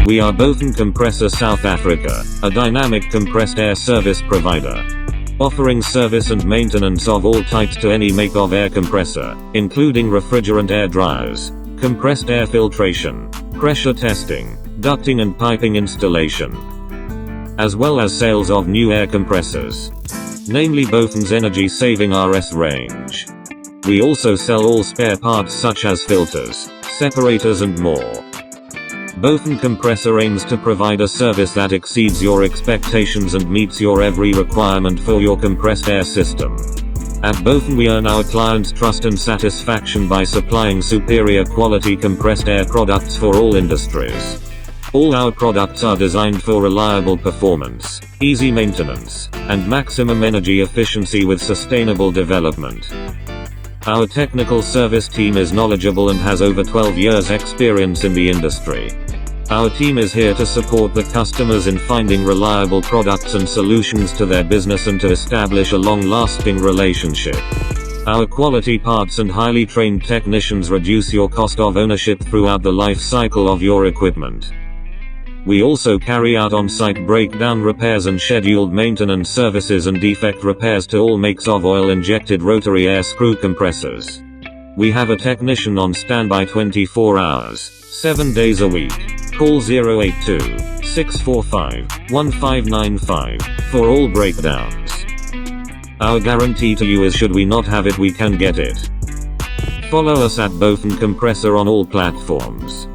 We are Baofn Compressor South Africa, a dynamic compressed air service provider, offering service and maintenance of all types to any make of air compressor, including refrigerant air dryers, compressed air filtration, pressure testing, ducting and piping installation, as well as sales of new air compressors, namely Baofn's energy-saving RS range. We also sell all spare parts such as filters, separators and more. Baofn Compressor aims to provide a service that exceeds your expectations and meets your every requirement for your compressed air system. At Baofn we earn our clients' trust and satisfaction by supplying superior quality compressed air products for all industries. All our products are designed for reliable performance, easy maintenance, and maximum energy efficiency with sustainable development. Our technical service team is knowledgeable and has over 12 years experience in the industry. Our team is here to support the customers in finding reliable products and solutions to their business and to establish a long-lasting relationship. Our quality parts and highly trained technicians reduce your cost of ownership throughout the life cycle of your equipment. We also carry out on-site breakdown repairs and scheduled maintenance services and defect repairs to all makes of oil-injected rotary air screw compressors. We have a technician on standby 24 hours, 7 days a week. Call 082-645-1595 for all breakdowns. Our guarantee to you is should we not have it we can get it. Follow us at Baofn Compressor on all platforms.